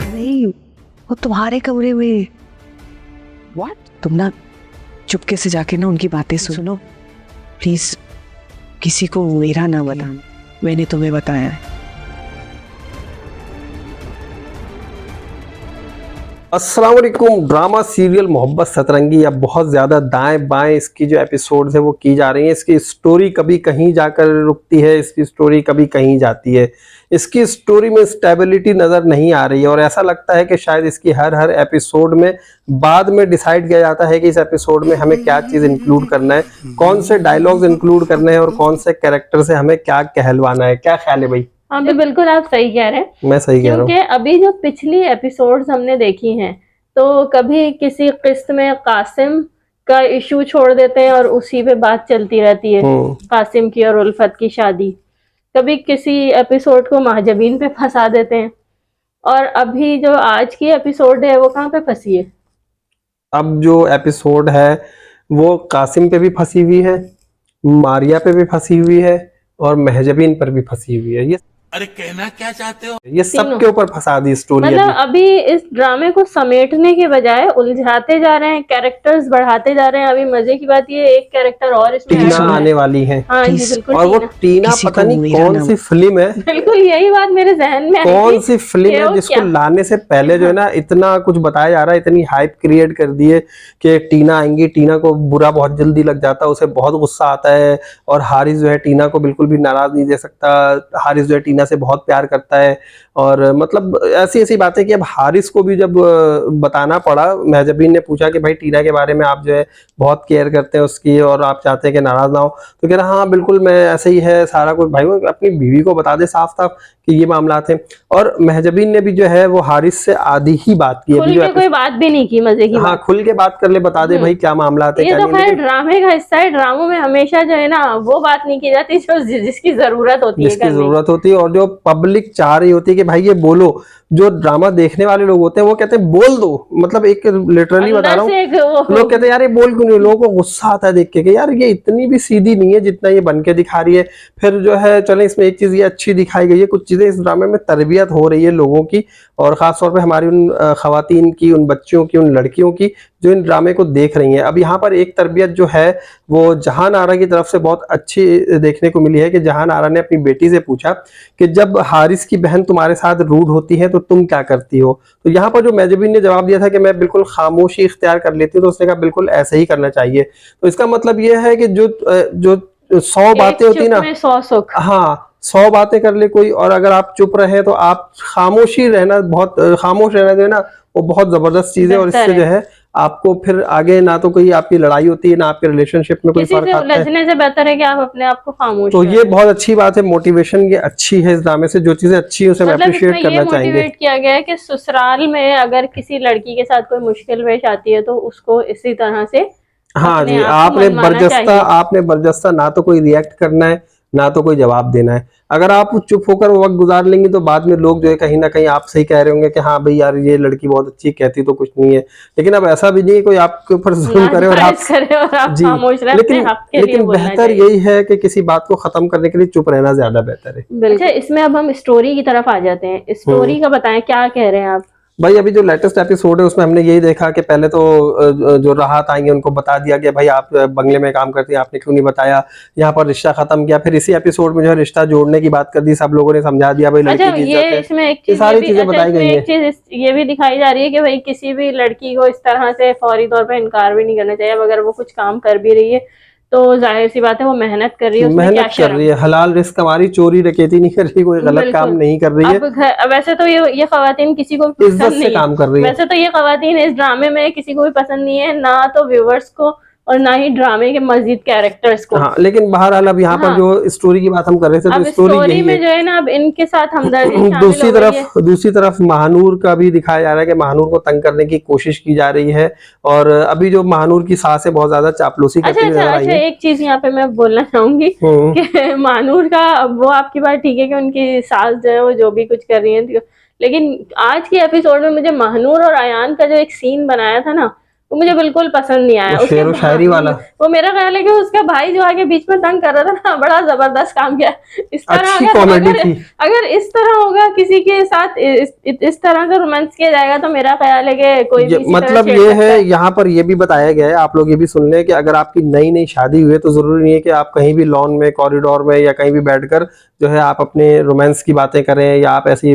नहीं, वो तुम्हारे कमरे में। व्हाट? तुम ना चुपके से जाके ना उनकी बातें सुनो प्लीज। किसी को मेरा ना बताना, मैंने तुम्हें बताया है। अस्सलाम वालेकुम। ड्रामा सीरियल मोहब्बत सतरंगी अब बहुत ज़्यादा दाएं बाएं इसकी जो एपिसोड्स है वो की जा रही हैं। इसकी स्टोरी कभी कहीं जाकर रुकती है, इसकी स्टोरी कभी कहीं जाती है। इसकी स्टोरी में स्टेबिलिटी नज़र नहीं आ रही है और ऐसा लगता है कि शायद इसकी हर एपिसोड में बाद में डिसाइड किया जाता है कि इस एपिसोड में हमें क्या चीज़ इंक्लूड करना है, कौन से डायलॉग्स इंक्लूड करने हैं और कौन से कैरेक्टर से हमें क्या कहलवाना है। क्या ख्याल है भाई? हाँ भी बिल्कुल आप सही कह रहे हैं। मैं सही कह रहा हूँ क्योंकि अभी जो पिछली एपिसोड्स हमने देखी हैं तो कभी किसी किस्त में कासिम का इशू छोड़ देते हैं और उसी पे बात चलती रहती है, कासिम की और उल्फत की शादी। कभी किसी एपिसोड को महजबीन पे फंसा देते हैं और अभी जो आज की एपिसोड है वो कहाँ पे फंसी है? अब जो एपिसोड है वो कासिम पे भी फंसी हुई है, मारिया पे भी फंसी हुई है और महजबीन पर भी फंसी हुई है। ये अरे कहना क्या चाहते हो? ये सब के ऊपर फंसा दी स्टोरी। मतलब अभी इस ड्रामे को समेटने के बजाय उलझाते जा रहे हैं, कैरेक्टर्स बढ़ाते जा रहे हैं। अभी मजे की बात ये एक कैरेक्टर और इसमें टीना आने वाली है। हाँ जी बिल्कुल। और वो टीना पता नहीं कौन सी फिल्म है, बिल्कुल यही बात मेरे जहन में कौन सी फिल्म है जिसको लाने से पहले जो है ना इतना कुछ बताया जा रहा है, इतनी हाइप क्रिएट कर दी है कि टीना आएंगी, टीना को बुरा बहुत जल्दी लग जाता है, उसे बहुत गुस्सा आता है और हारिस जो है टीना को बिल्कुल भी नाराज नहीं दे सकता। हारिस जो है टीना से बहुत प्यार करता है और मतलब ऐसी ऐसी बातें कि अब हारिस को भी जब बताना पड़ा, महजबीन ने पूछा कि भाई टीना के बारे में आप जो है बहुत केयर करते हैं उसकी और आप चाहते हैं कि नाराज ना हो, तो कह रहा हाँ बिल्कुल मैं ऐसे ही है सारा कुछ। भाई वो अपनी बीवी को बता दे साफ साफ कि ये मामला थे। और महजबीन ने भी जो है वो हारिस से आधी ही बात की, खुल के कोई बात भी नहीं की, मजे की हाँ खुल के बात कर ले, बता दे भाई क्या मामला थे। ये तो खैर ड्रामे का हिस्सा है, ड्रामों में हमेशा जो है ना वो बात नहीं की जाती जो जिसकी जरूरत होती है, जिसकी जरूरत होती है और जो पब्लिक चाह रही होती है कि भाई ये बोलो। जो ड्रामा देखने वाले लोग होते हैं वो कहते हैं बोल दो, मतलब एक लिटरली बता रहा हूँ, लोग कहते हैं यार ये बोल क्यों नहीं। लोगों को गुस्सा आता है देख के कि यार ये इतनी भी सीधी नहीं है जितना ये बन के दिखा रही है। फिर जो है चले इसमें एक चीज ये अच्छी दिखाई गई है, कुछ चीजें इस ड्रामे में तरबियत हो रही है लोगों की और खासतौर पे हमारी उन खवातीन की, उन बच्चियों की, उन लड़कियों की जो इन ड्रामे को देख रही हैं। अब यहाँ पर एक तरबियत जो है वो जहान आरा की तरफ से बहुत अच्छी देखने को मिली है कि जहान आरा ने अपनी बेटी से पूछा कि जब हारिस की बहन तुम्हारे साथ रूड होती है तो तुम क्या करती हो। तो यहाँ पर जो महजबीन ने जवाब दिया था कि मैं बिल्कुल खामोशी इख्तियार कर लेती हूँ, तो उसने कहा बिल्कुल ऐसे ही करना चाहिए। तो इसका मतलब ये है कि जो 100 बातें होती ना, 100 सुख। हाँ 100 बातें कर ले कोई और अगर आप चुप रहे तो आप खामोशी रहना, बहुत खामोश रहना जो है ना वो बहुत जबरदस्त चीज है। और इससे जो है आपको फिर आगे ना तो कोई आपकी लड़ाई होती है ना आपके रिलेशनशिप में कोई फर्क आता है। उलझने से बेहतर है कि आप अपने आप को खामोश तो ये बहुत अच्छी बात है, मोटिवेशन ये अच्छी है इस ड्रामे से। जो चीजें अच्छी है उसे हम अप्रिशिएट करना चाहेंगे। मोटिवेट किया गया है कि ससुराल में अगर किसी लड़की के साथ कोई मुश्किल पेश आती है तो उसको इसी तरह से हाँ जी, आपने बरजस्ता ना तो कोई रिएक्ट करना है ना तो कोई जवाब देना है। अगर आप चुप होकर वक्त गुजार लेंगे तो बाद में लोग जो है कहीं ना कहीं आप सही कह रहे होंगे कि हाँ भाई यार ये लड़की बहुत अच्छी, कहती तो कुछ नहीं है। लेकिन अब ऐसा भी नहीं है कोई आपके ऊपर जुल्म करे और आप जी, लेकिन बेहतर यही है कि किसी बात को खत्म करने के लिए चुप रहना ज्यादा बेहतर है। अच्छा, इसमें अब हम स्टोरी की तरफ आ जाते हैं। स्टोरी का बताएं, क्या कह रहे हैं आप? भाई अभी जो लेटेस्ट एपिसोड है उसमें हमने यही देखा कि पहले तो जो राहत आएंगे उनको बता दिया कि भाई आप बंगले में काम करती हैं, आपने क्यों नहीं बताया, यहाँ पर रिश्ता खत्म किया। फिर इसी एपिसोड में जो है रिश्ता जोड़ने की बात कर दी, सब लोगों ने समझा दिया भाई लड़की की इज्जत है। इसमें एक चीज सारी चीजें बताई गई है। एक चीज ये भी दिखाई जा रही है कि भाई किसी भी लड़की को इस तरह से फौरी तौर पर इनकार भी नहीं करना चाहिए। अगर वो कुछ काम कर भी रही है तो जाहिर सी बात है वो मेहनत कर रही है, मेहनत कर रही है, हलाल रिस्क हमारी, चोरी डकैती नहीं कर रही, कोई गलत काम नहीं कर रही है। वैसे तो ये खवातीन किसी को इज्जत से काम कर रही है। वैसे तो ये खवातीन इस ड्रामे में किसी को भी पसंद नहीं है, ना तो व्यूअर्स को और ना ही ड्रामे के मजीद कैरेक्टर्स को। हाँ, लेकिन बहरहाल अब यहाँ पर जो स्टोरी की बात हम कर रहे थे तो स्टोरी में जो है ना अब इनके साथ हमदर्दी दूसरी तरफ महानूर का भी दिखाया जा रहा है कि महानूर को तंग करने की कोशिश की जा रही है और अभी जो महानूर की सास है बहुत ज्यादा चापलूसी करती नजर आई है। एक चीज यहाँ पे मैं बोलना चाहूंगी कि महानूर का वो आपकी बात ठीक है कि उनकी सास जो है वो जो भी कुछ कर रही है, लेकिन आज के एपिसोड में मुझे महानूर और अयान का जो एक सीन बनाया था ना वो मुझे बिल्कुल पसंद नहीं आया। शेर व शायरी वाला वो मेरा ख्याल है कि उसका भाई जो आगे बीच में तंग कर रहा था ना, बड़ा जबरदस्त काम किया। इस तरह अच्छी कॉमेडी थी। अगर इस तरह होगा किसी के साथ इस तरह का रोमांस किया जाएगा तो मेरा ख्याल है कि कोई भी मतलब ये है, यहाँ पर ये भी बताया गया है, आप लोग ये भी सुन लें कि अगर आपकी नई नई शादी हुई है तो जरूरी नहीं है कि आप कहीं भी लॉन में, कॉरिडोर में या कहीं भी बैठकर जो है आप अपने रोमांस की बातें करें या आप ऐसी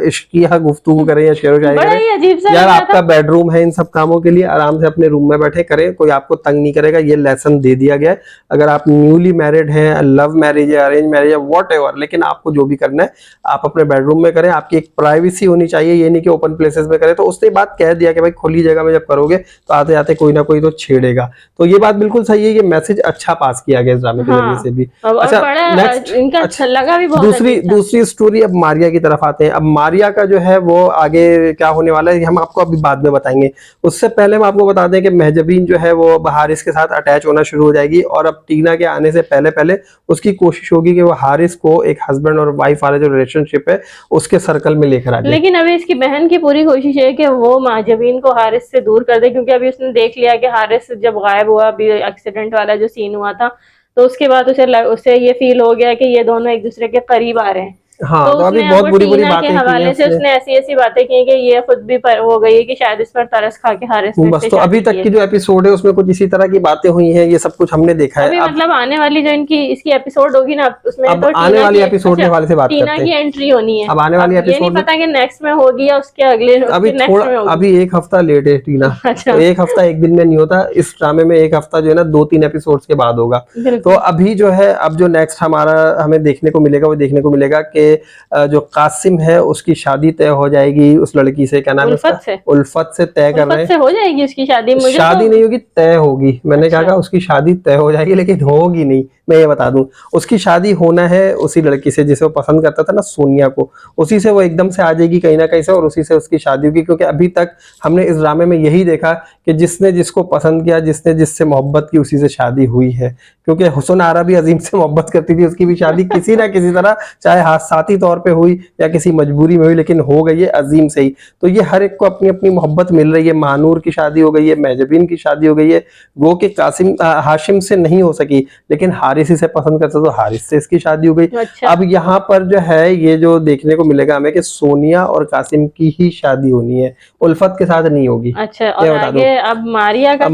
इश्क की गुफ्तगू करें या शेर व शायरी करें। यार आपका बेडरूम है इन सब कामों के लिए, आराम से अपने रूम में बैठे करें, कोई आपको तंग नहीं करेगा। ये लेसन दे दिया गया है। अगर आप न्यूली मैरिड हैं, लव मैरिज है, अरेंज मैरिज है, व्हाटएवर, लेकिन आपको जो भी करना है आप अपने बेडरूम में करें। आपकी एक प्राइवेसी होनी चाहिए, ये नहीं कि ओपन प्लेसेस में करें। तो उसने बात कह दिया कि भाई खुली जगह में जब करोगे तो आते आते कोई ना कोई तो छेड़ेगा। तो ये बात बिल्कुल सही है, ये मैसेज अच्छा पास किया गया इस ड्रामे के जरिए से भी। अच्छा नेक्स्ट लगा भी बहुत दूसरी स्टोरी, अब मारिया की तरफ आते हैं। अब मारिया का जो है वो आगे क्या होने वाला है हम आपको अभी बाद में बताएंगे। उससे पहले हम आपको बता दें कि महजबीन जो है वो हारिस के साथ अटैच होना शुरू हो जाएगी और अब टीना के आने से पहले पहले उसकी कोशिश होगी कि वो हारिस को एक हस्बैंड और वाइफ वाला जो रिलेशनशिप है उसके सर्कल में लेकर आ जाए। लेकिन अभी इसकी बहन की पूरी कोशिश है कि वो महजबीन को हारिस से दूर कर दे, क्योंकि अभी उसने देख लिया कि हारिस जब गायब हुआ, अभी एक्सीडेंट वाला जो सीन हुआ था, तो उसके बाद उसे ये फील हो गया कि ये दोनों एक दूसरे के करीब आ रहे हैं। हाँ, तो अभी बहुत बुरी बुरी बातें के हवाले से उसने ऐसी बातें की कि ये खुद भी हो गई है कि शायद इस पर तरस खा के हारिस बस। तो अभी तक की जो एपिसोड है उसमें कुछ इसी तरह की बातें हुई हैं, ये सब कुछ हमने देखा है। मतलब आने वाली जो इसकी एपिसोड होगी ना, उसमें अब आने वाली एपिसोड के हवाले से बात करते हैं। टीना की एंट्री होनी है। अब आने वाली एपिसोड नहीं पता कि नेक्स्ट में होगी या उसके अगले, अभी थोड़ा अभी एक हफ्ता लेट है टीना। तो एक हफ्ता एक दिन में नहीं होता, इस ड्रामे में एक हफ्ता जो है ना 2-3 एपिसोड के बाद होगा। तो अभी जो है अब जो नेक्स्ट हमें देखने को मिलेगा वो देखने को मिलेगा कि जो कासिम है उसकी शादी तय हो जाएगी उस लड़की से, क्या नाम है उसका, उल्फत से तय कर रहे हैं। हो जाएगी उसकी शादी? मुझे शादी नहीं होगी, तय होगी। मैंने कहा उसकी शादी तय हो जाएगी लेकिन होगी नहीं। मैं ये बता दूं उसकी शादी होना है उसी लड़की से जिसे वो पसंद करता था ना, सोनिया को, उसी से वो एकदम से आ जाएगी कहीं ना कहीं से और उसी से उसकी शादी होगी। क्योंकि अभी तक हमने इस ड्रामे में यही देखा कि जिसने जिसको पसंद किया, जिसने जिससे मोहब्बत की, उसी से शादी हुई है। क्योंकि हुसन आरा भी अजीम से मोहब्बत करती थी, उसकी भी शादी किसी ना किसी तरह, चाहे हादसाती तौर पे हुई या किसी मजबूरी में हुई, लेकिन हो गई है अजीम से ही। तो ये हर एक को अपनी अपनी मोहब्बत मिल रही है। मानूर की शादी हो गई है, महजबीन की शादी हो गई है, गो के कासिम हाशिम से नहीं हो सकी लेकिन हारिस से पसंद करता तो हारिस से इसकी शादी हो गई। अच्छा। अब यहाँ पर जो है ये जो देखने को मिलेगा हमें कि सोनिया और कासिम की ही शादी होनी है, उल्फत के साथ नहीं होगी। अच्छा, और आगे अब मारिया का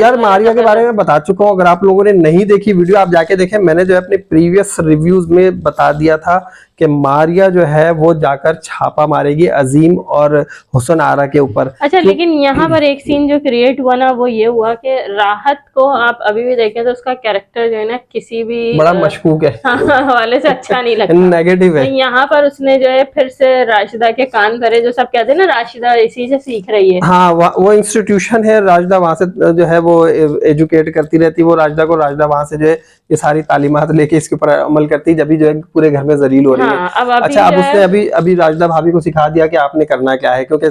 यार मारिया के बारे में बता चुका हूँ, अगर आप लोगों ने नहीं देखी वीडियो आप जाके देखें। मैंने जो है अपने प्रीवियस रिव्यूज में बता दिया था कि मारिया जो है वो जाकर छापा मारेगी अजीम और हुसन आरा के ऊपर। अच्छा, लेकिन यहाँ पर एक सीन जो क्रिएट हुआ ना वो ये हुआ कि राहत को आप अभी भी देखें तो उसका कैरेक्टर जो है ना किसी भी बड़ा मशकूक है हवाले से अच्छा नहीं लगता, नेगेटिव है। यहाँ पर उसने जो है फिर से राशिदा के कान भरे, जो सब कहते हैं ना राशिदा इसी से सीख रही है। हाँ, वो इंस्टीट्यूशन है, राशिदा वहां से जो है वो एजुकेट करती रहती है वो राशिदा को। राशिदा वहां से जो है ये सारी तालीमात लेके इसके ऊपर अमल करती है, जब भी जो है पूरे घर में जलील हो रही है। अच्छा, अब उसने अभी राशिदा भाभी को सिखा दिया कि आपने करना क्या है, क्योंकि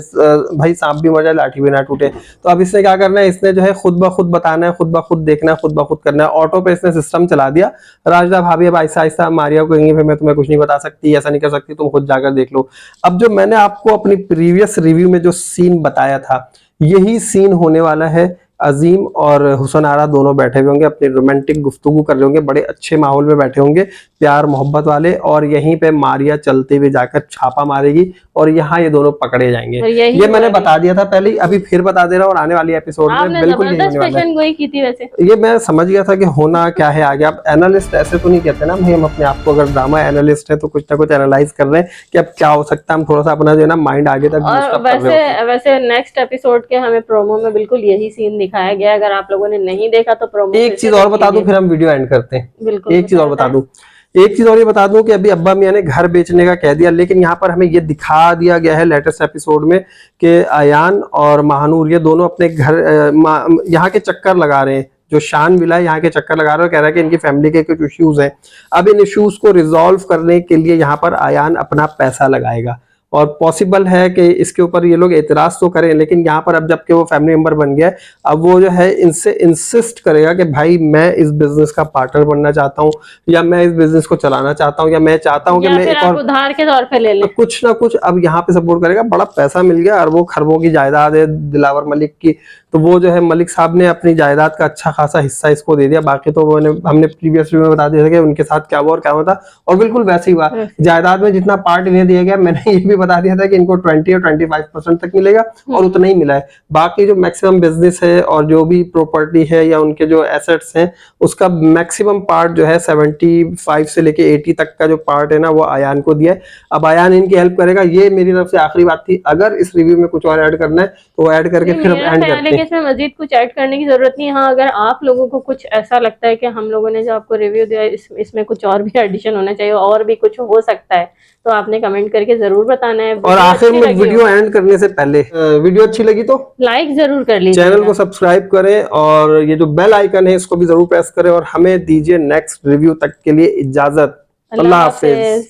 भाई सांप भी मर जाए लाठी भी ना टूटे। तो अब इसने क्या करना है, इसने जो है खुद ब खुद बताना है, खुद ब खुद देखना है, खुद ब खुद करना है। ऑटो पे इसने सिस्टम चला दिया। राशिदा भाभी अब आहिस्ता आहिस्ता मारिया को कहेंगे मैं तुम्हें कुछ नहीं बता सकती, ऐसा नहीं कर सकती, तुम खुद जाकर देख लो। अब जो मैंने आपको अपनी प्रीवियस रिव्यू में जो सीन बताया था यही सीन होने वाला है। अजीम और हुसन आरा दोनों बैठे हुए होंगे, अपनी रोमांटिक गुफ्तगू कर रहे होंगे, बड़े अच्छे माहौल में बैठे होंगे, प्यार मोहब्बत वाले, और यहीं पे मारिया चलते हुए जाकर छापा मारेगी और यहाँ ये दोनों पकड़े जाएंगे। ये मैंने बता दिया था पहले ही, अभी फिर बता दे रहा हूँ। और आने वाली एपिसोड में बिल्कुल यही होने वाला है। ये मैं समझ गया था कि होना क्या है आगे। आप एनालिस्ट ऐसे तो नहीं कहते ना भाई, हम अपने आप को अगर ड्रामा एनालिस्ट है तो कुछ ना कुछ एनालाइज कर रहे हैं कि अब क्या हो सकता है। हम थोड़ा सा अपना जो है ना माइंड आगे तक। वैसे नेक्स्ट एपिसोड के हमें प्रोमो में बिल्कुल यही सीन दिखाया गया। अगर आप लोगों ने नहीं देखा तो प्रोमो। एक चीज और बता दूं फिर हम वीडियो एंड करते हैं। बिल्कुल, एक चीज और बता दूं कि अभी अब्बा मियां ने घर बेचने का कह दिया, लेकिन यहाँ पर हमें ये दिखा दिया गया है लेटेस्ट एपिसोड में कि आयान और महानूर ये दोनों अपने घर यहाँ के चक्कर लगा रहे हैं। जो शान मिला है यहाँ के चक्कर लगा रहा है, कह रहा है कि इनकी फैमिली के कुछ इश्यूज हैं। अब इन इश्यूज को रिजॉल्व करने के लिए यहाँ पर आयान अपना पैसा लगाएगा और पॉसिबल है कि इसके ऊपर ये लोग एतराज तो करें, लेकिन यहाँ पर अब जबकि वो फैमिली मेंबर बन गया है, अब वो जो है इनसे इंसिस्ट करेगा कि भाई मैं इस बिजनेस का पार्टनर बनना चाहता हूँ, या मैं इस बिजनेस को चलाना चाहता हूँ, या मैं चाहता हूँ कि मैं एक और उधार के तौर पे ले ले, कुछ ना कुछ अब यहाँ पे सपोर्ट करेगा। बड़ा पैसा मिल गया, अरबों खरबों की जायदाद है दिलावर मलिक की, तो वो जो है मलिक साहब ने अपनी जायदाद का अच्छा खासा हिस्सा इसको दे दिया। बाकी तो हमने प्रीवियस वीडियो में बता दिया था कि उनके साथ क्या हुआ और क्या हुआ था, और बिल्कुल वैसे ही हुआ। जायदाद में जितना पार्ट इन्हें दिया गया, मैंने ये भी बता दिया था कि इनको 20 और 25% तक मिलेगा, और उतना ही मिला है। बाकी जो मैक्सिमम बिजनेस है और जो भी प्रॉपर्टी है या उनके जो एसेट्स हैं, उसका मैक्सिमम पार्ट जो है 75 से लेके 80 तक का जो पार्ट है ना, वो आयान को दिया है। अब आयान इनकी हेल्प करेगा। ये मेरी तरफ से आखिरी बात थी। अगर इस रिव्यू में कुछ और ऐड करना है तो वो ऐड करके फिर हम एंड करते हैं। इसमें मजीद कुछ ऐड करने की जरूरत नहीं। हाँ, अगर आप लोगों को कुछ ऐसा लगता है कि हम लोगों ने जो आपको रिव्यू दिया इसमें कुछ और भी एडिशन होना चाहिए और भी कुछ हो सकता है, तो आपने कमेंट करके जरूर बताना है। और आखिर में वीडियो एंड करने से पहले वीडियो अच्छी लगी तो लाइक जरूर कर लीजिए, चैनल को सब्सक्राइब करें, और ये जो बेल आइकन है इसको भी जरूर प्रेस करें, और हमें दीजिए नेक्स्ट रिव्यू तक के लिए इजाजत। अल्लाह हाफिज।